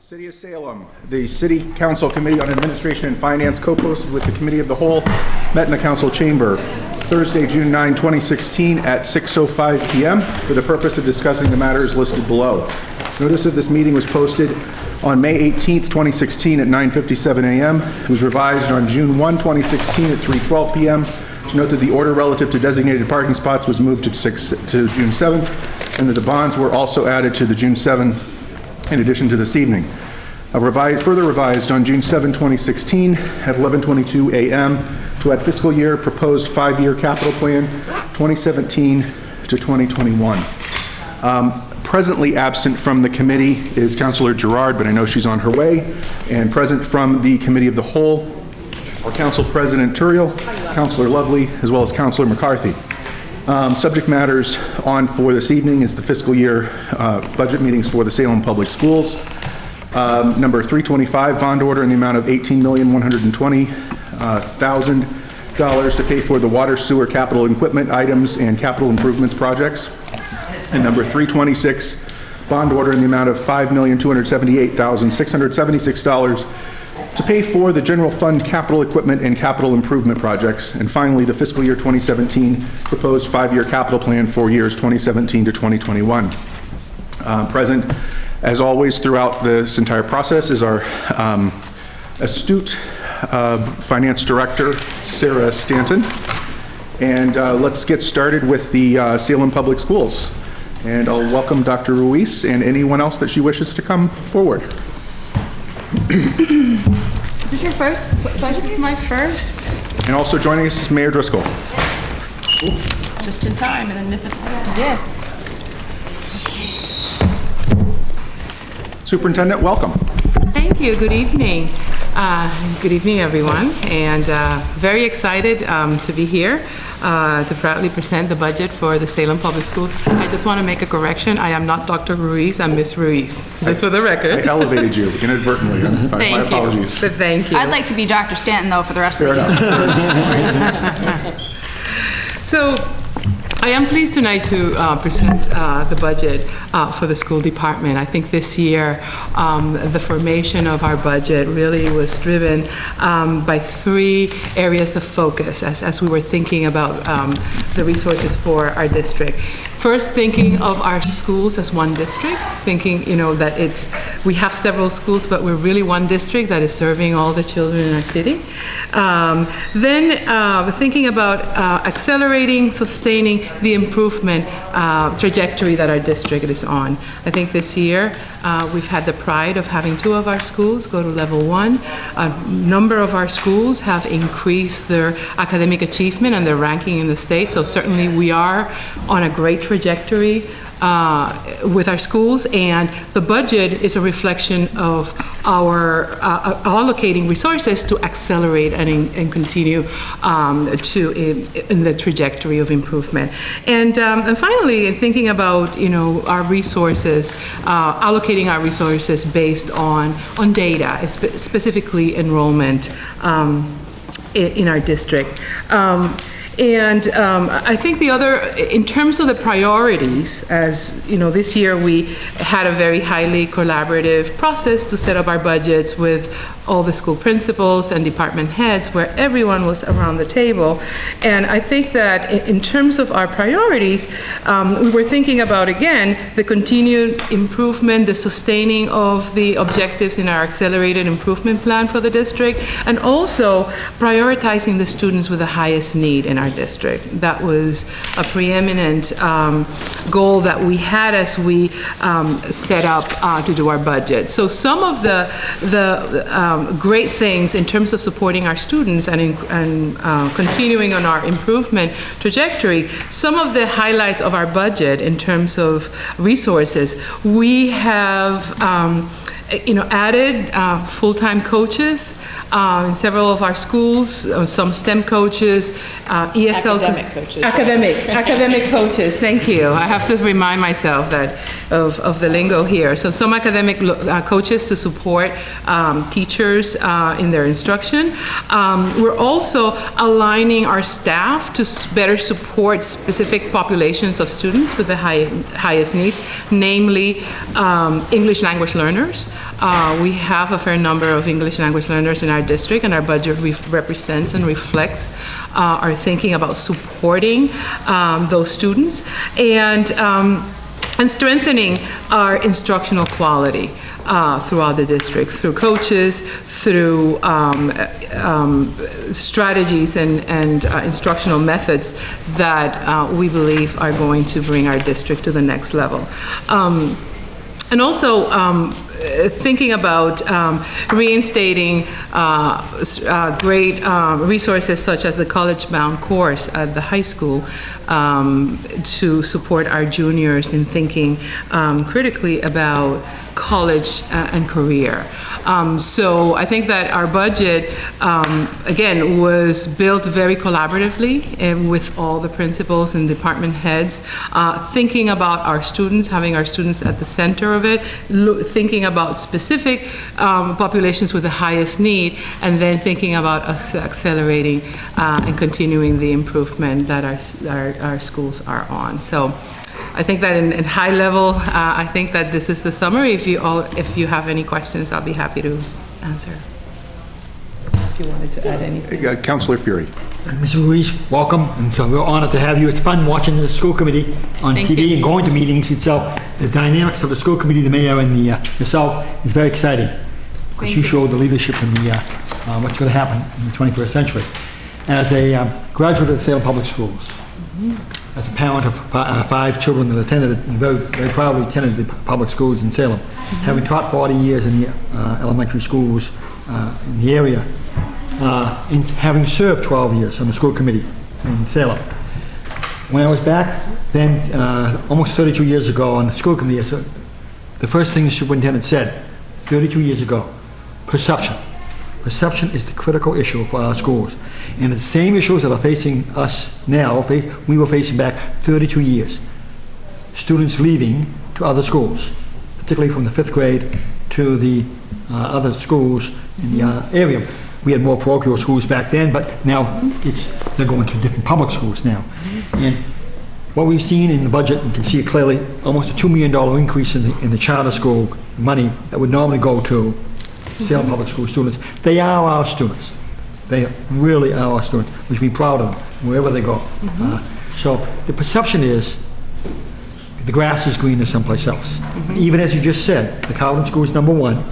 City of Salem, the City Council Committee on Administration and Finance, co-posted with the Committee of the Whole, met in the Council Chamber Thursday, June 9, 2016 at 6:05 p.m. for the purpose of discussing the matters listed below. Notice of this meeting was posted on May 18, 2016 at 9:57 a.m. It was revised on June 1, 2016 at 3:12 p.m. To note that the order relative to designated parking spots was moved to June 7th, and that the bonds were also added to the June 7 in addition to this evening. Further revised on June 7, 2016 at 11:22 a.m. to add fiscal year proposed 5-year capital plan 2017 to 2021. Presently absent from the committee is Councilor Gerard, but I know she's on her way. And present from the Committee of the Whole are Council President Turiel, Councilor Lovely, as well as Councilor McCarthy. Subject matters on for this evening is the fiscal year budget meetings for the Salem Public Schools. Number 325, bond order in the amount of $18,120,000 to pay for the water sewer capital equipment items and capital improvements projects. And number 326, bond order in the amount of $5,278,676 to pay for the general fund capital equipment and capital improvement projects. And finally, the fiscal year 2017 proposed 5-year capital plan for years 2017 to 2021. Present, as always, throughout this entire process is our astute Finance Director, Sarah Stanton. And let's get started with the Salem Public Schools. And I'll welcome Dr. Ruiz and anyone else that she wishes to come forward. Is this your first? This is my first. And also joining us is Mayor Driscoll. Just in time and then nip it. Yes. Superintendent, welcome. Thank you. Good evening. Good evening, everyone. And very excited to be here to proudly present the budget for the Salem Public Schools. I just want to make a correction. I am not Dr. Ruiz. I'm Miss Ruiz. So just for the record. I elevated you inadvertently. My apologies. Thank you. I'd like to be Dr. Stanton, though, for the rest of the year. So, I am pleased tonight to present the budget for the school department. I think this year the formation of our budget really was driven by 3 areas of focus as we were thinking about the resources for our district. First, thinking of our schools as one district, thinking, that we have several schools, but we're really one district that is serving all the children in our city. Then thinking about accelerating, sustaining the improvement trajectory that our district is on. I think this year we've had the pride of having 2 of our schools go to level 1. A number of our schools have increased their academic achievement and their ranking in the state, so certainly we are on a great trajectory with our schools, and the budget is a reflection of our allocating resources to accelerate and continue in the trajectory of improvement. And finally, thinking about our resources, allocating our resources based on data, specifically enrollment in our district. And I think the other, in terms of the priorities, as this year we had a very highly collaborative process to set up our budgets with all the school principals and department heads, where everyone was around the table. And I think that in terms of our priorities, we were thinking about, again, the continued improvement, the sustaining of the objectives in our accelerated improvement plan for the district, and also prioritizing the students with the highest need in our district. That was a preeminent goal that we had as we set up to do our budget. So some of the great things in terms of supporting our students and continuing on our improvement trajectory, some of the highlights of our budget in terms of resources, we have added full-time coaches in several of our schools, some STEM coaches, ESL academic coaches. Thank you. I have to remind myself that of the lingo here. So some academic coaches to support teachers in their instruction. We're also aligning our staff to better support specific populations of students with the highest needs, namely English language learners. we have a fair number of English language learners in our district, and our budget represents and reflects our thinking about supporting those students and strengthening our instructional quality throughout the district, through coaches, through strategies and instructional methods that we believe are going to bring our district to the next level. And also thinking about reinstating great resources such as the college-bound course at the high school to support our juniors in thinking critically about college and career. So I think that our budget, again, was built very collaboratively with all the principals and department heads, thinking about our students, having our students at the center of it, thinking about specific populations with the highest need, and then thinking about accelerating and continuing the improvement that our schools are on. So I think that in high level, I think that this is the summary. If you have any questions, I'll be happy to answer. If you wanted to add anything. Councilor Fury. Mrs. Ruiz, welcome, and so we're honored to have you. It's fun watching the school committee on Thank TV you. and going to meetings itself. The dynamics of the school committee, the mayor, and yourself is very exciting because Thank you you. show the leadership and what's going to happen in the 21st century. As a graduate of Salem Public Schools, as a parent of 5 children that attended and very, very proudly attended the public schools in Salem, having taught 40 years in the elementary schools in the area, and having served 12 years on the school committee in Salem. When I was back then, almost 32 years ago on the school committee, the first thing the superintendent said 32 years ago, perception. Perception is the critical issue for our schools. And the same issues that are facing us now, we were facing back 32 years. Students leaving to other schools, particularly from the 5th grade to the other schools in the area. We had more parochial schools back then, but now they're going to different public schools now. And what we've seen in the budget, you can see it clearly, almost a $2 million increase in the charter school money that would normally go to Salem Public School students. They are our students. They really are our students. We should be proud of them wherever they go. So the perception is the grass is greener someplace else. Even as you just said, the Cowden School is #1,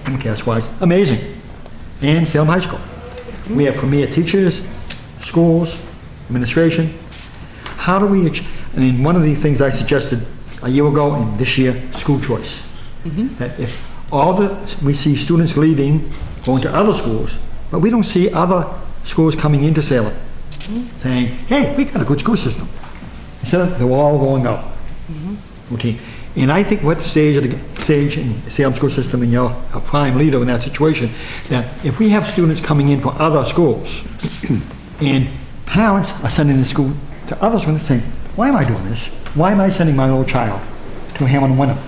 MCAS-wise, amazing. And Salem High School. We have premier teachers, schools, administration. How do we, I mean, one of the things I suggested a year ago and this year, school choice. That if we see students leaving, going to other schools, but we don't see other schools coming into Salem saying, hey, we got a good school system. Instead of, they're all going out. Okay. And I think we're at the stage in the Salem school system, and you're a prime leader in that situation, that if we have students coming in from other schools, and parents are sending the school to other schools saying, why am I doing this? Why am I sending my little child to Hamilton Wyndham,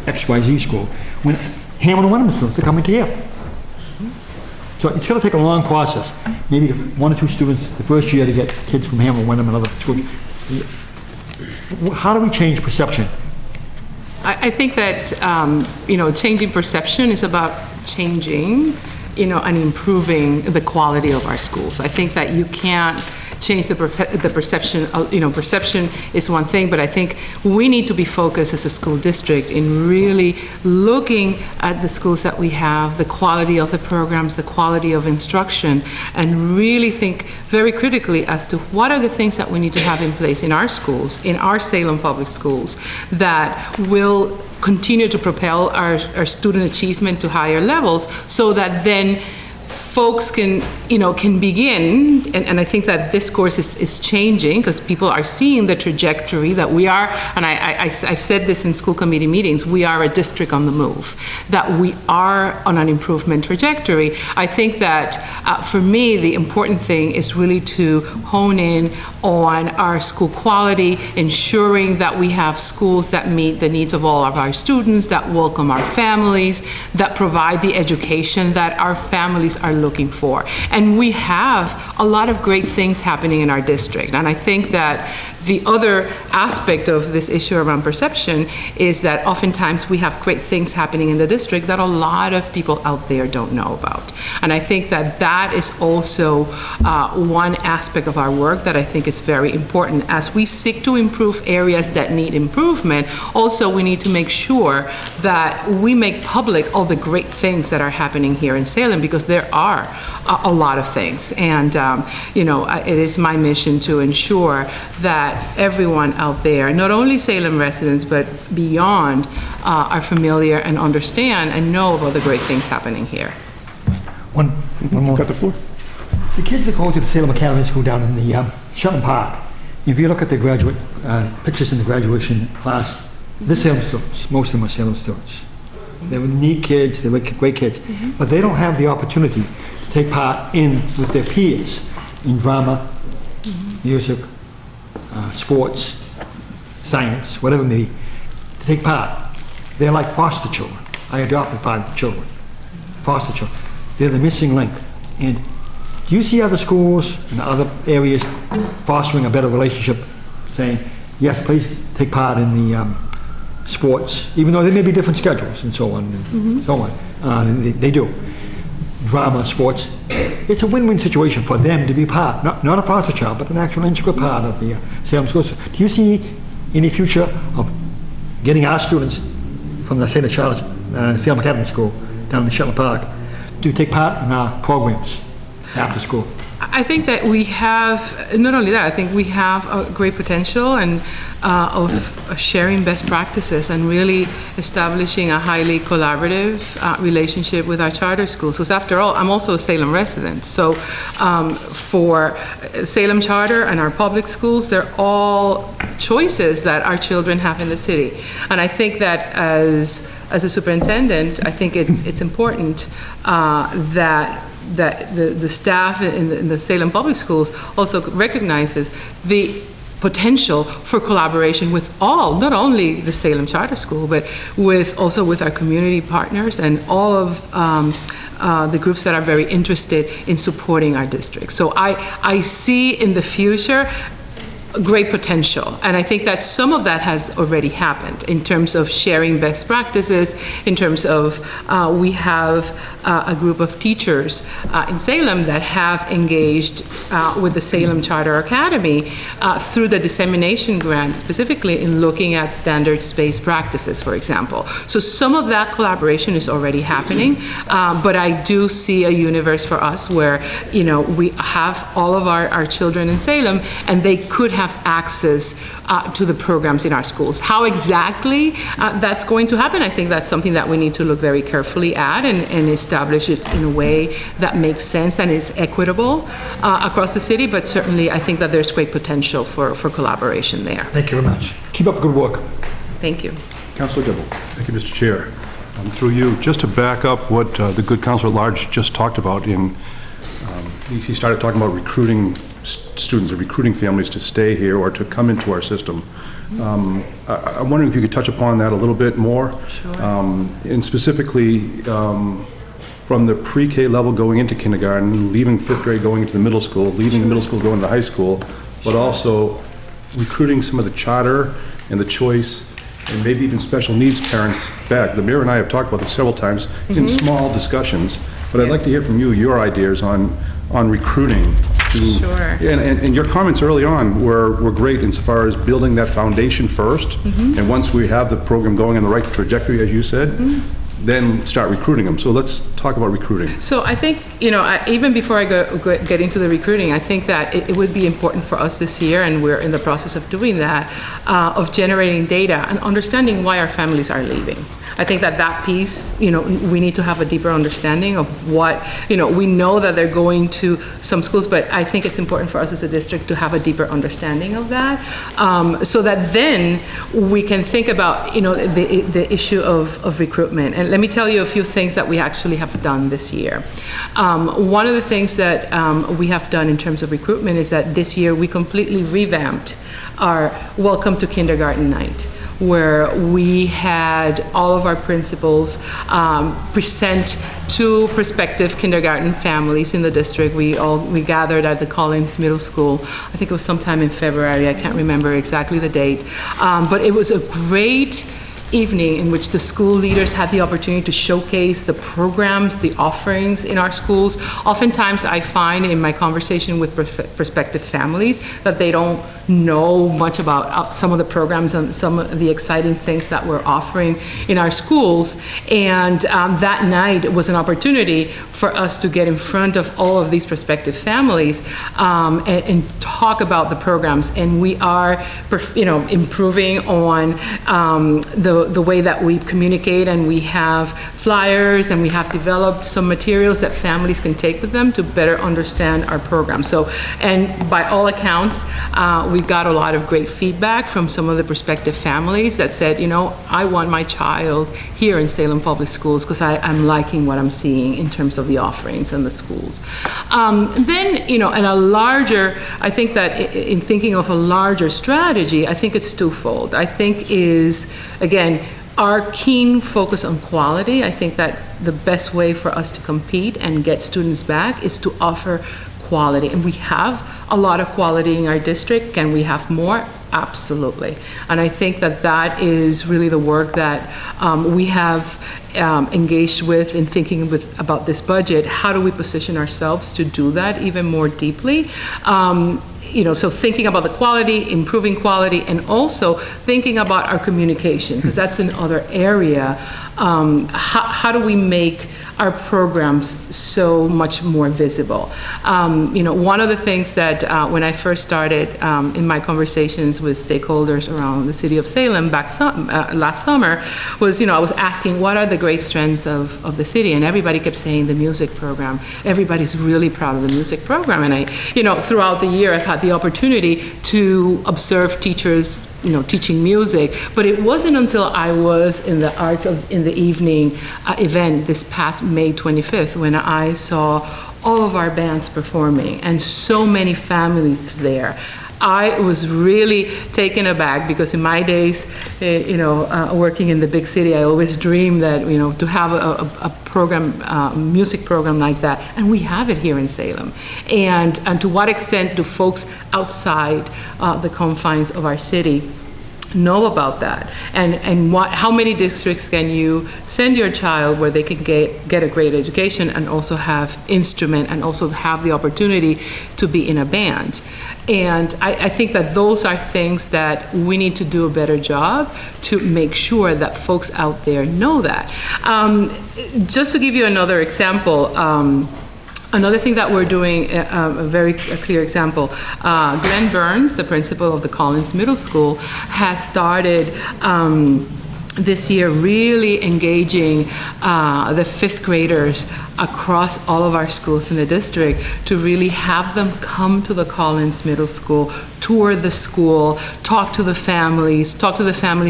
XYZ school, when Hamilton Wyndham students are coming to here? So it's going to take a long process. Maybe 1 or 2 students the first year to get kids from Hamilton Wyndham and other schools. How do we change perception? I think that, changing perception is about changing, and improving the quality of our schools. I think that you can't change the perception. Perception is one thing, but I think we need to be focused as a school district in really looking at the schools that we have, the quality of the programs, the quality of instruction, and really think very critically as to what are the things that we need to have in place in our schools, in our Salem public schools, that will continue to propel our student achievement to higher levels, so that then folks can begin, and I think that discourse is changing because people are seeing the trajectory that we are, and I've said this in school committee meetings, we are a district on the move, that we are on an improvement trajectory. I think that for me, the important thing is really to hone in on our school quality, ensuring that we have schools that meet the needs of all of our students, that welcome our families, that provide the education that our families are looking for. And we have a lot of great things happening in our district. And I think that The other aspect of this issue around perception is that oftentimes we have great things happening in the district that a lot of people out there don't know about. And I think that that is also one aspect of our work that I think is very important. As we seek to improve areas that need improvement, also we need to make sure that we make public all the great things that are happening here in Salem, because there are a lot of things. And, it is my mission to ensure that everyone out there, not only Salem residents, but beyond, are familiar and understand and know about the great things happening here. One more. Got the floor? The kids that go to the Salem Academy School down in the Shelton Park, if you look at the graduate pictures in the graduation class, they're Salem students. Most of them are Salem students. They were neat kids, they were great kids, but they don't have the opportunity to take part with their peers in drama, music, sports, science, whatever it may be, to take part. They're like foster children. I adopted 5 children, foster children. They're the missing link. And do you see other schools and other areas fostering a better relationship, saying, yes, please take part in the sports, even though there may be different schedules and so on and so on. They do. Drama, sports. It's a win-win situation for them to be part, not a foster child, but an actual integral part of the Salem schools. Do you see any future of getting our students from the Salem Academy School down in Shelton Park to take part in our programs after school? I think that we have, not only that, I think we have a great potential and of sharing best practices and really establishing a highly collaborative relationship with our charter schools. Because after all, I'm also a Salem resident. So for Salem Charter and our public schools, they're all choices that our children have in the city. And I think that as a superintendent, I think it's important that the staff in the Salem Public Schools also recognizes the potential for collaboration with all, not only the Salem Charter School, but also with our community partners and all of the groups that are very interested in supporting our district. So I see in the future great potential, and I think that some of that has already happened in terms of sharing best practices, in terms of we have a group of teachers in Salem that have engaged with the Salem Charter Academy through the dissemination grant, specifically in looking at standards-based practices, for example. So some of that collaboration is already happening, but I do see a universe for us where, we have all of our children in Salem, and they could have access to the programs in our schools. How exactly that's going to happen, I think that's something that we need to look very carefully at and establish it in a way that makes sense and is equitable across the city, but certainly I think that there's great potential for collaboration there. Thank you very much. Keep up good work. Thank you. Councilor Dibble. Thank you, Mr. Chair. Through you, just to back up what the good councilor at large just talked about, he started talking about recruiting students or recruiting families to stay here or to come into our system. I'm wondering if you could touch upon that a little bit more. Sure. And specifically from the pre-K level going into kindergarten, leaving 5th grade going into the middle school, leaving the middle school going to high school, but also recruiting some of the charter and the choice and maybe even special needs parents back. The mayor and I have talked about this several times in small discussions, but I'd like to hear from you, your ideas on recruiting. Sure. And your comments early on were great insofar as building that foundation first, and once we have the program going in the right trajectory, as you said, then start recruiting them. So let's talk about recruiting. So I think, even before I get into the recruiting, I think that it would be important for us this year, and we're in the process of doing that, of generating data and understanding why our families are leaving. I think that piece, we need to have a deeper understanding of what, we know that they're going to some schools, but I think it's important for us as a district to have a deeper understanding of that, so that then we can think about, the issue of recruitment. And let me tell you a few things that we actually have done this year. One of the things that we have done in terms of recruitment is that this year we completely revamped our Welcome to Kindergarten Night, where we had all of our principals present to prospective kindergarten families in the district. We gathered at the Collins Middle School. I think it was sometime in February. I can't remember exactly the date. But it was a great evening in which the school leaders had the opportunity to showcase the programs, the offerings in our schools. Oftentimes I find in my conversation with prospective families that they don't know much about some of the programs and some of the exciting things that we're offering in our schools. And that night was an opportunity for us to get in front of all of these prospective families and talk about the programs. And we are, improving on the way that we communicate, and we have flyers, and we have developed some materials that families can take with them to better understand our program. So, and by all accounts, we got a lot of great feedback from some of the prospective families that said, I want my child here in Salem Public Schools because I'm liking what I'm seeing in terms of the offerings in the schools. Then, and a larger, I think that in thinking of a larger strategy, I think it's twofold. I think is, again, our keen focus on quality. I think that the best way for us to compete and get students back is to offer quality. And we have a lot of quality in our district. Can we have more? Absolutely. And I think that that is really the work that we have engaged with in thinking about this budget. How do we position ourselves to do that even more deeply? So thinking about the quality, improving quality, and also thinking about our communication, because that's another area. How do we make our programs so much more visible? One of the things that when I first started in my conversations with stakeholders around the city of Salem last summer was, I was asking what are the great strengths of the city, and everybody kept saying the music program. Everybody's really proud of the music program, and I, throughout the year I've had the opportunity to observe teachers teaching music, but it wasn't until I was in the Arts in the Evening event this past May 25th when I saw all of our bands performing and so many families there. I was really taken aback because in my days, working in the big city, I always dreamed that, to have a program, music program like that, and we have it here in Salem. And to what extent do folks outside the confines of our city know about that, and how many districts can you send your child where they can get a great education and also have instrument and also have the opportunity to be in a band. And I think that those are things that we need to do a better job to make sure that folks out there know that. Just to give you another example, another thing that we're doing, a very clear example, Glenn Burns, the principal of the Collins Middle School, has started this year really engaging the fifth graders across all of our schools in the district to really have them come to the Collins Middle School, tour the school, talk to the families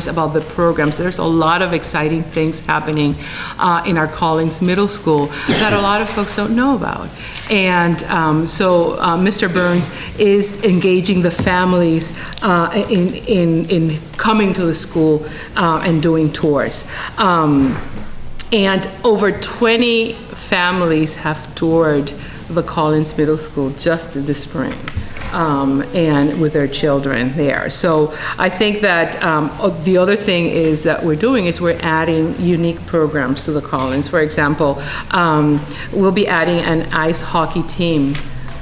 about the programs. There's a lot of exciting things happening in our Collins Middle School that a lot of folks don't know about. And so Mr. Burns is engaging the families in coming to the school and doing tours. And over 20 families have toured the Collins Middle School just this spring, and with their children there. So I think that the other thing is that we're adding unique programs to the Collins. For example, we'll be adding an ice hockey team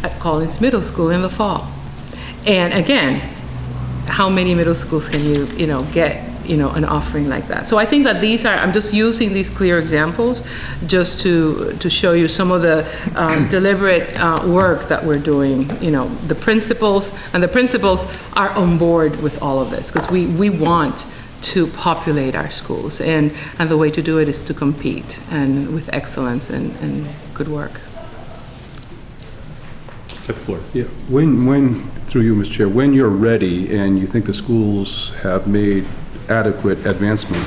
at Collins Middle School in the fall. And again, how many middle schools can you get an offering like that? So I think that I'm just using these clear examples just to show you some of the deliberate work that we're doing. The principals are on board with all of this because we want to populate our schools, and the way to do it is to compete and with excellence and good work. Take the floor. Yeah. When through you, Mr. Chair, when you're ready and you think the schools have made adequate advancement,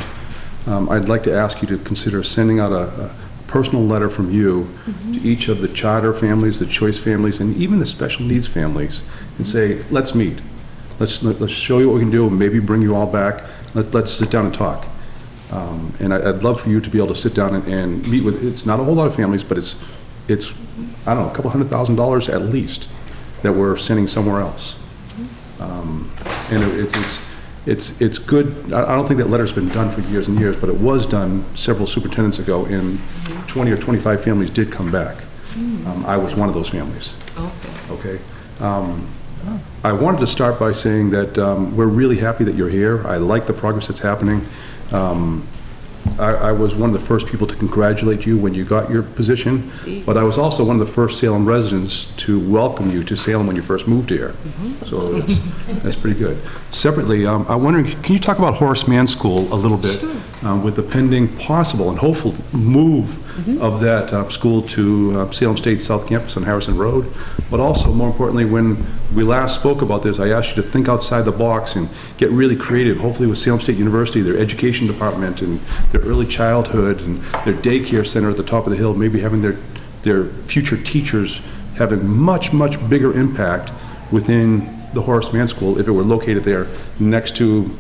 I'd like to ask you to consider sending out a personal letter from you to each of the charter families, the choice families, and even the special needs families, and say, let's meet. Let's show you what we can do, and maybe bring you all back. Let's sit down and talk. And I'd love for you to be able to sit down and meet with, it's not a whole lot of families, but it's I don't know, a couple $100,000 at least that we're sending somewhere else. And it's good. I don't think that letter's been done for years and years, but it was done several superintendents ago, and 20 or 25 families did come back. I was one of those families. Okay. I wanted to start by saying that we're really happy that you're here. I like the progress that's happening. I was one of the first people to congratulate you when you got your position, but I was also one of the first Salem residents to welcome you to Salem when you first moved here. So that's pretty good. Separately, I'm wondering, can you talk about Horace Mann School a little bit? With the pending possible and hopeful move of that school to Salem State South Campus on Harrison Road, but also, more importantly, when we last spoke about this, I asked you to think outside the box and get really creative, hopefully with Salem State University, their education department and their early childhood and their daycare center at the top of the hill, maybe having their future teachers having much, much bigger impact within the Horace Mann School if it were located there next to,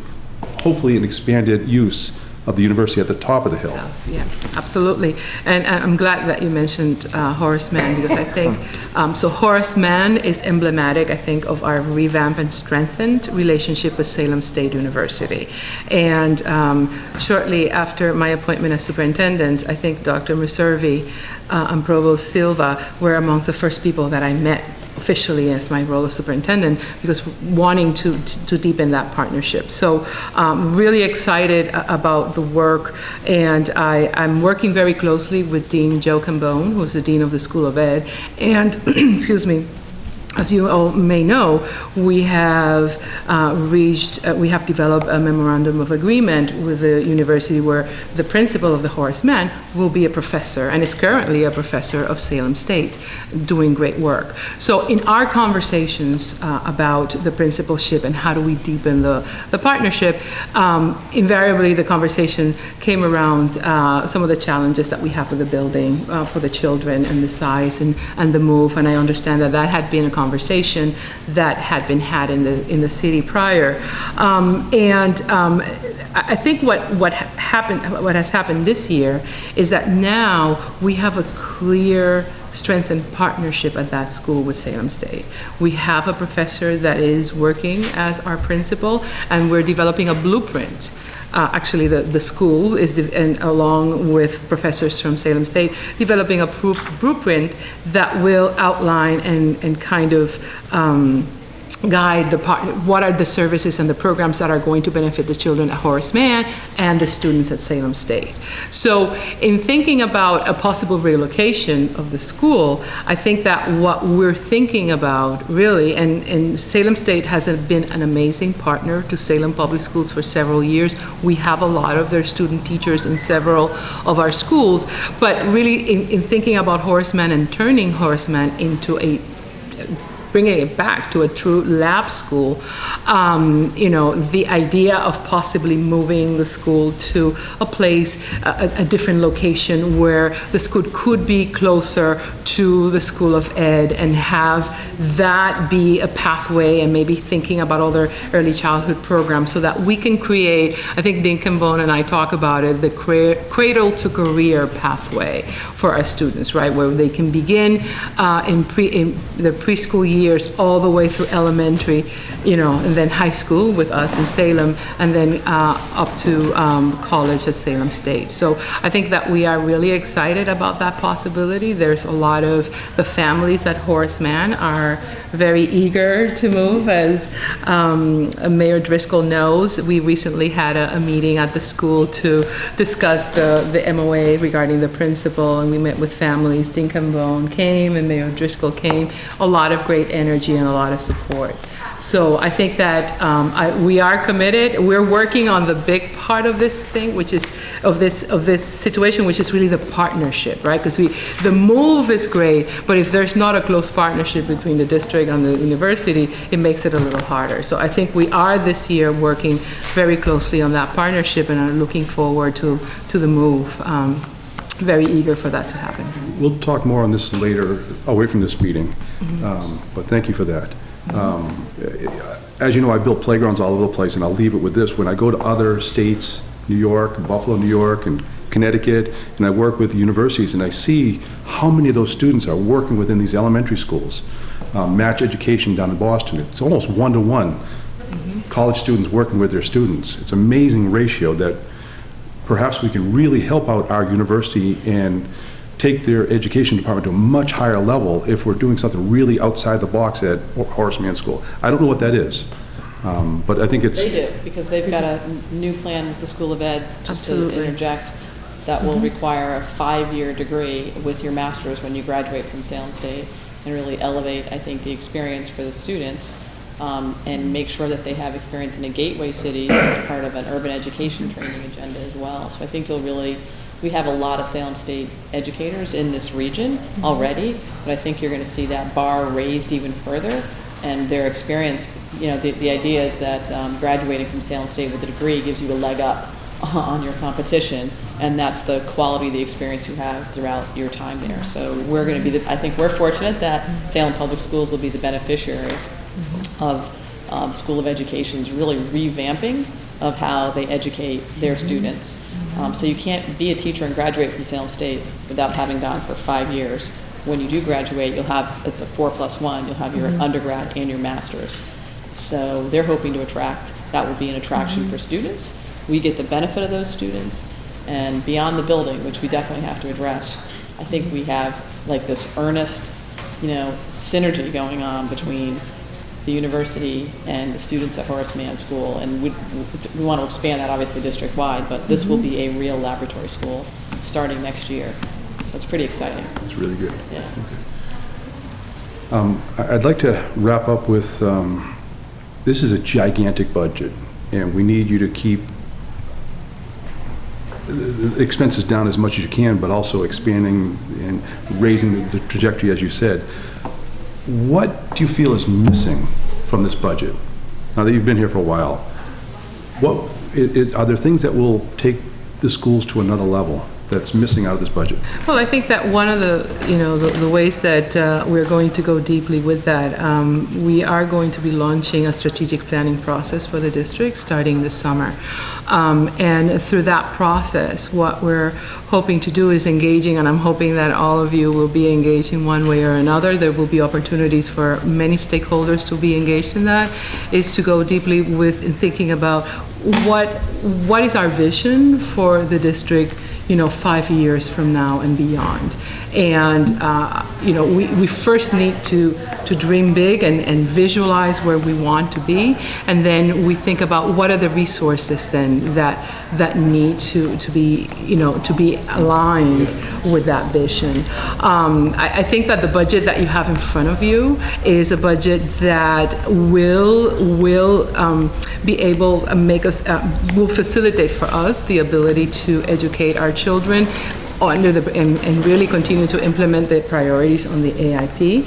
hopefully, an expanded use of the university at the top of the hill. Yeah, absolutely. And I'm glad that you mentioned Horace Mann, because I think, so Horace Mann is emblematic, I think, of our revamped and strengthened relationship with Salem State University. And shortly after my appointment as superintendent, I think Dr. Muservi and Provost Silva were amongst the first people that I met officially as my role as superintendent, because wanting to deepen that partnership. So really excited about the work, and I'm working very closely with Dean Joe Cambone, who's the Dean of the School of Ed, and excuse me, as you all may know, we have we have developed a memorandum of agreement with the university where the principal of the Horace Mann will be a professor, and is currently a professor of Salem State, doing great work. So in our conversations about the principalship and how do we deepen the partnership, invariably the conversation came around some of the challenges that we have with the building for the children and the size and the move, and I understand that that had been a conversation that had been had in the city prior, and I think what has happened this year is that now we have a clear strengthened partnership at that school with Salem State. We have a professor that is working as our principal, and we're developing a blueprint. Actually, the school is, and along with professors from Salem State, developing a blueprint that will outline and kind of guide what are the services and the programs that are going to benefit the children at Horace Mann and the students at Salem State. So in thinking about a possible relocation of the school, I think that what we're thinking about really, and Salem State has been an amazing partner to Salem Public Schools for several years. We have a lot of their student teachers in several of our schools, but really in thinking about Horace Mann and turning Horace Mann into bringing it back to a true lab school, the idea of possibly moving the school to a place, a different location where the school could be closer to the School of Ed and have that be a pathway, and maybe thinking about other early childhood programs so that we can create, I think Dean Cambone and I talk about it, the cradle to career pathway for our students, right, where they can begin in the preschool years all the way through elementary, and then high school with us in Salem, and then up to college at Salem State. So I think that we are really excited about that possibility. There's a lot of the families at Horace Mann are very eager to move, as Mayor Driscoll knows. We recently had a meeting at the school to discuss the MOA regarding the principal, and we met with families. Dean Cambone came and Mayor Driscoll came. A lot of great energy and a lot of support. So I think that we are committed. We're working on the big part of this thing, which is of this situation, which is really the partnership, right? Because the move is great, but if there's not a close partnership between the district and the university, it makes it a little harder. So I think we are this year working very closely on that partnership, and are looking forward to the move. Very eager for that to happen. We'll talk more on this later, away from this meeting, but thank you for that. As you know, I built playgrounds all over the place, and I'll leave it with this. When I go to other states New York, Buffalo, New York, and Connecticut, and I work with the universities, and I see how many of those students are working within these elementary schools. Match education down in Boston, it's almost one-to-one. College students working with their students. It's an amazing ratio that perhaps we can really help out our university and take their education department to a much higher level if we're doing something really outside the box at Horace Mann School. I don't know what that is, but I think it's... They do, because they've got a new plan with the School of Ed, just to Absolutely. interject, that will require a 5-year degree with your master's when you graduate from Salem State, and really elevate, I think, the experience for the students, and make sure that they have experience in a gateway city as part of an urban education training agenda as well. So I think we have a lot of Salem State educators in this region already, but I think you're going to see that bar raised even further, and their experience, the idea is that graduating from Salem State with a degree gives you a leg up on your competition, and that's the quality of the experience you have throughout your time there. So we're going to be I think we're fortunate that Salem Public Schools will be the beneficiary of School of Education's really revamping of how they educate their students. So you can't be a teacher and graduate from Salem State without having gone for 5 years. When you do graduate, it's a 4+1, you'll have your undergrad and your master's. So they're hoping to that will be an attraction for students. We get the benefit of those students, and beyond the building, which we definitely have to address, I think we have like this earnest, synergy going on between the university and the students at Horace Mann School, and we want to expand that obviously district-wide, but this will be a real laboratory school starting next year. So it's pretty exciting. It's really good. Yeah. Okay. I'd like to wrap up with, this is a gigantic budget, and we need you to keep the expenses down as much as you can, but also expanding and raising the trajectory, as you said. What do you feel is missing from this budget? Now that you've been here for a while, are there things that will take the schools to another level that's missing out of this budget? Well, I think that one of the ways that we're going to go deeply with that, we are going to be launching a strategic planning process for the district starting this summer. And through that process, what we're hoping to do is engaging, and I'm hoping that all of you will be engaged in one way or another. There will be opportunities for many stakeholders to be engaged in that, is to go deeply in thinking about what is our vision for the district 5 years from now and beyond. And, we first need to dream big and visualize where we want to be. And then we think about what are the resources then that need to be aligned with that vision. I think that the budget that you have in front of you is a budget that will be able to will facilitate for us the ability to educate our children and really continue to implement the priorities on the AIP.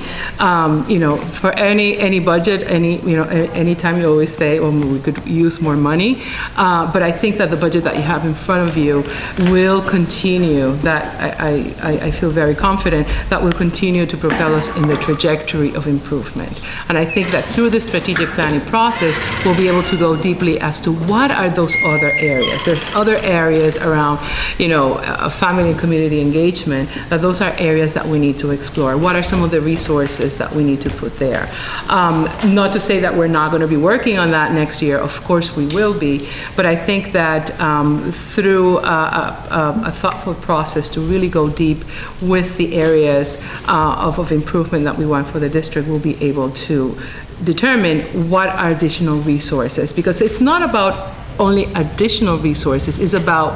For any budget, anytime you always say, well, we could use more money. But I think that the budget that you have in front of you will continue, that I feel very confident, that will continue to propel us in the trajectory of improvement. And I think that through the strategic planning process, we'll be able to go deeply as to what are those other areas. There's other areas around, family and community engagement, that those are areas that we need to explore. What are some of the resources that we need to put there? Not to say that we're not going to be working on that next year. Of course we will be. But I think that through a thoughtful process to really go deep with the areas of improvement that we want for the district, we'll be able to determine what are additional resources. Because it's not about only additional resources, it's about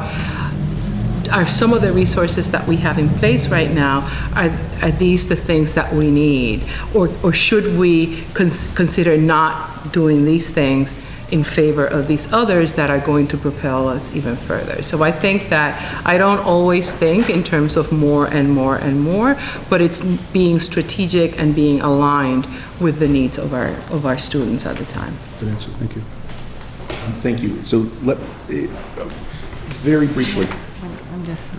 are some of the resources that we have in place right now, are these the things that we need? Or should we consider not doing these things in favor of these others that are going to propel us even further? So I think that I don't always think in terms of more and more and more, but it's being strategic and being aligned with the needs of our students at the time. Good answer. Thank you. Thank you. So very briefly,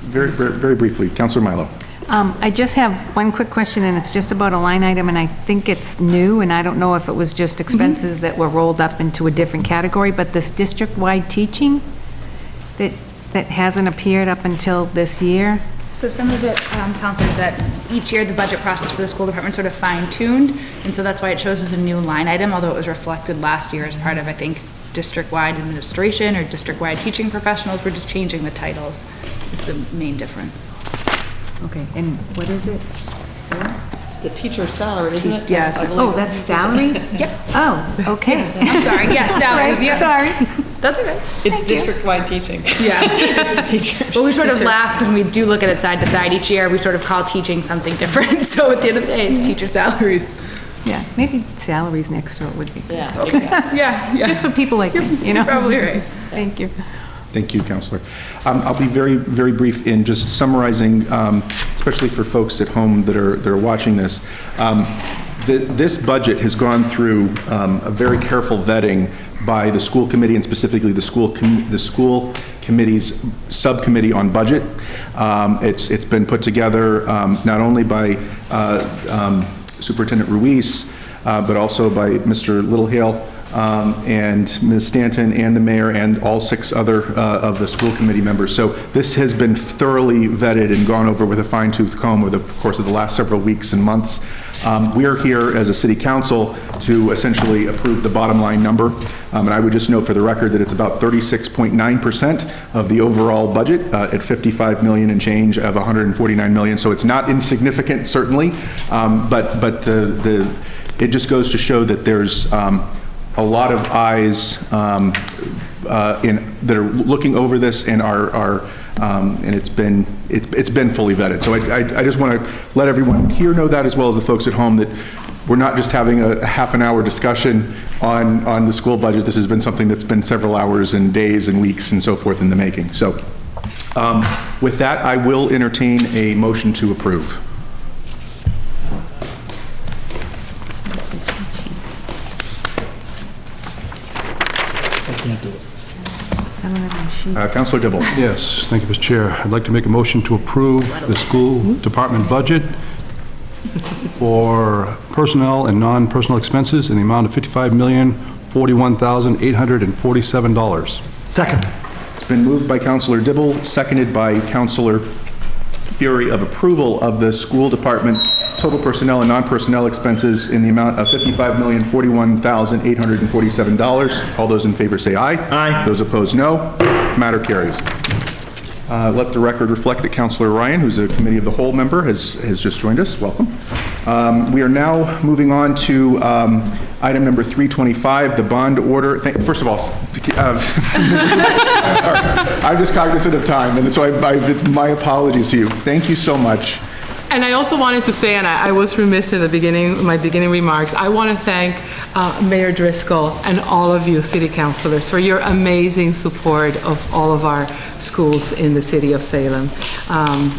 very briefly, Councilor Milo. I just have one quick question, and it's just about a line item, and I think it's new, and I don't know if it was just expenses that were rolled up into a different category, but this district-wide teaching, that hasn't appeared up until this year? So some of it, counselors, that each year the budget process for the school department sort of fine-tuned, and so that's why it shows as a new line item, although it was reflected last year as part of, I think, district-wide administration or district-wide teaching professionals. We're just changing the titles, is the main difference. Okay, and what is it? It's the teacher's salary, isn't it? Yes. I believe Oh, it's- that's salary? Yep. Oh, okay. I'm sorry, yes, salaries, yeah. Sorry. That's okay. It's district-wide teaching. Yeah. It's the teachers. But we sort of laugh because we do look at it side to side each year. We sort of call teaching something different. So at the end of the day, it's teacher salaries. Yeah, maybe salaries next year would be. Yeah, exactly. Yeah, Just for people like me, you know? probably right. Thank you. Thank you, Counselor. I'll be very, very brief in just summarizing, especially for folks at home that are watching this. This budget has gone through a very careful vetting by the school committee, and specifically the school committee's subcommittee on budget. It's been put together not only by Superintendent Ruiz, but also by Mr. Littlehale, and Ms. Stanton and the mayor and all 6 other of the school committee members. So this has been thoroughly vetted and gone over with a fine-tooth comb over the course of the last several weeks and months. We are here as a city council to essentially approve the bottom line number. And I would just note for the record that it's about 36.9% of the overall budget at 55 million and change of 149 million. So it's not insignificant, certainly, but it just goes to show that there's a lot of eyes that are looking over this and and it's been fully vetted. So I just want to let everyone here know that, as well as the folks at home, that we're not just having a half an hour discussion on the school budget. This has been something that's been several hours and days and weeks and so forth in the making. So with that, I will entertain a motion to approve. I don't have my sheet. Councilor Dibble. Yes, thank you, Mr. Chair. I'd like to make a motion to approve the school department budget for personnel and non-personnel expenses in the amount of $55,041,847. Second. It's been moved by Councilor Dibble, seconded by Councilor Fury, of approval of the school department total personnel and non-personnel expenses in the amount of $55,041,847. All those in favor say aye. Aye. Those opposed, no. Matter carries. Let the record reflect that Councilor Ryan, who's a committee of the whole member, has just joined us. Welcome. We are now moving on to item number 325, the bond order. First of all, sorry, I'm just cognizant of time, and so my apologies to you. Thank you so much. And I also wanted to say, and I was remiss in the beginning, my beginning remarks, I want to thank Mayor Driscoll and all of you city councilors for your amazing support of all of our schools in the city of Salem.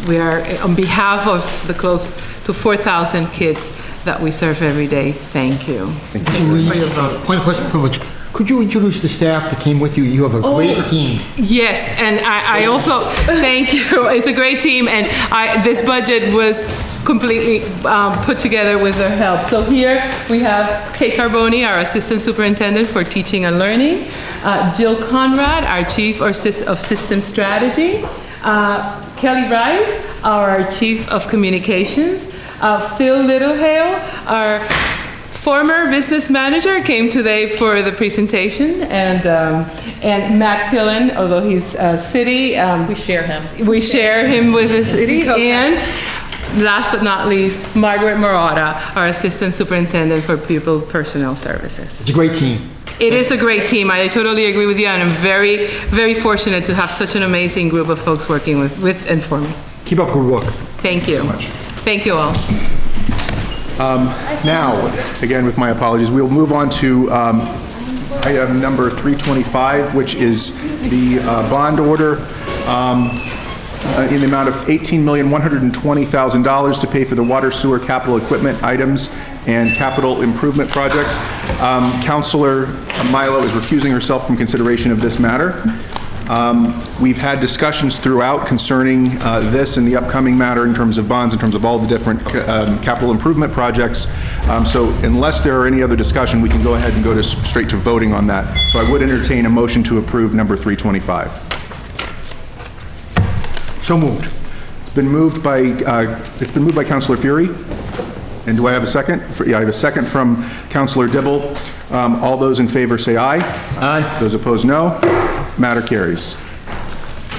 We are, on behalf of the close to 4,000 kids that we serve every day, thank you. Thank you. For your vote. Point of personal privilege. Could you introduce the staff that came with you? You have a great team. Yes, and I also, thank you. It's a great team, and this budget was completely put together with their help. So here we have Kay Carboni, our Assistant Superintendent for Teaching and Learning, Jill Conrad, our Chief of System Strategy, Kelly Rice, our Chief of Communications, Phil Littlehale, our former business manager, came today for the presentation, and Matt Killen, although he's city. We share him. We share him with the city. And last but not least, Margaret Murata, our Assistant Superintendent for Pupil Personnel Services. It's a great team. It is a great team. I totally agree with you, and I'm very, very fortunate to have such an amazing group of folks working with and for me. Keep up good work. Thank you. Thank you all. Now, again, with my apologies, we'll move on to item number 325, which is the bond order in the amount of $18,120,000 to pay for the water sewer capital equipment items and capital improvement projects. Councilor Milo is recusing herself from consideration of this matter. We've had discussions throughout concerning this and the upcoming matter in terms of bonds, in terms of all the different capital improvement projects. So unless there are any other discussion, we can go ahead and go straight to voting on that. So I would entertain a motion to approve number 325. So moved. It's been moved by Counselor Fury. And do I have a second? Yeah, I have a second from Counselor Dibble. All those in favor say aye. Aye. Those opposed, no. Matter carries.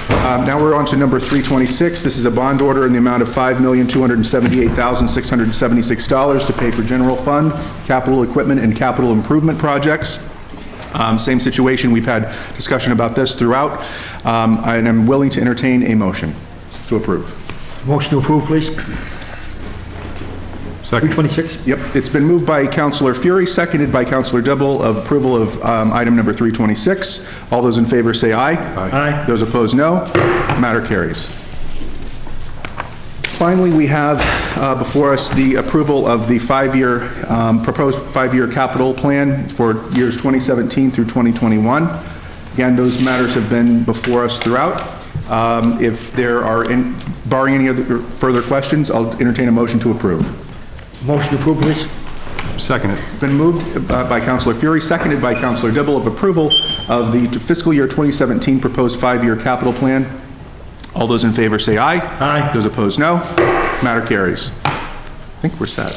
Now we're on to number 326. This is a bond order in the amount of $5,278,676 to pay for general fund, capital equipment, and capital improvement projects. Same situation. We've had discussion about this throughout. And I'm willing to entertain a motion to approve. Motion to approve, please. Second. 326. Yep, it's been moved by Counselor Fury, seconded by Counselor Dibble of approval of item number 326. All those in favor say aye. Aye. Those opposed, no. Matter carries. Finally, we have before us the approval of the proposed five-year capital plan for years 2017 through 2021. Again, those matters have been before us throughout. If there are, barring any other further questions, I'll entertain a motion to approve. Motion to approve, please. Second it. Been moved by Counselor Fury, seconded by Counselor Dibble of approval of the fiscal year 2017 proposed five-year capital plan. All those in favor say aye. Aye. Those opposed, no. Matter carries. I think we're set.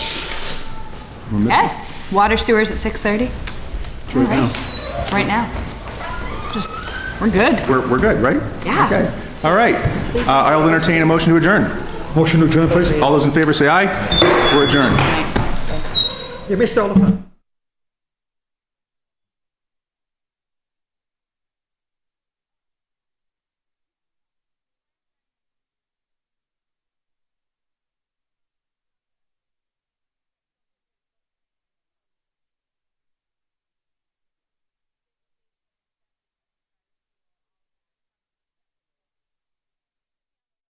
Yes, water sewers at 6:30? It's right now. It's right now. We're good. We're good, right? Yeah. Okay. All right. I'll entertain a motion to adjourn. Motion to adjourn, please. All those in favor say aye. We're adjourned. You missed all of that.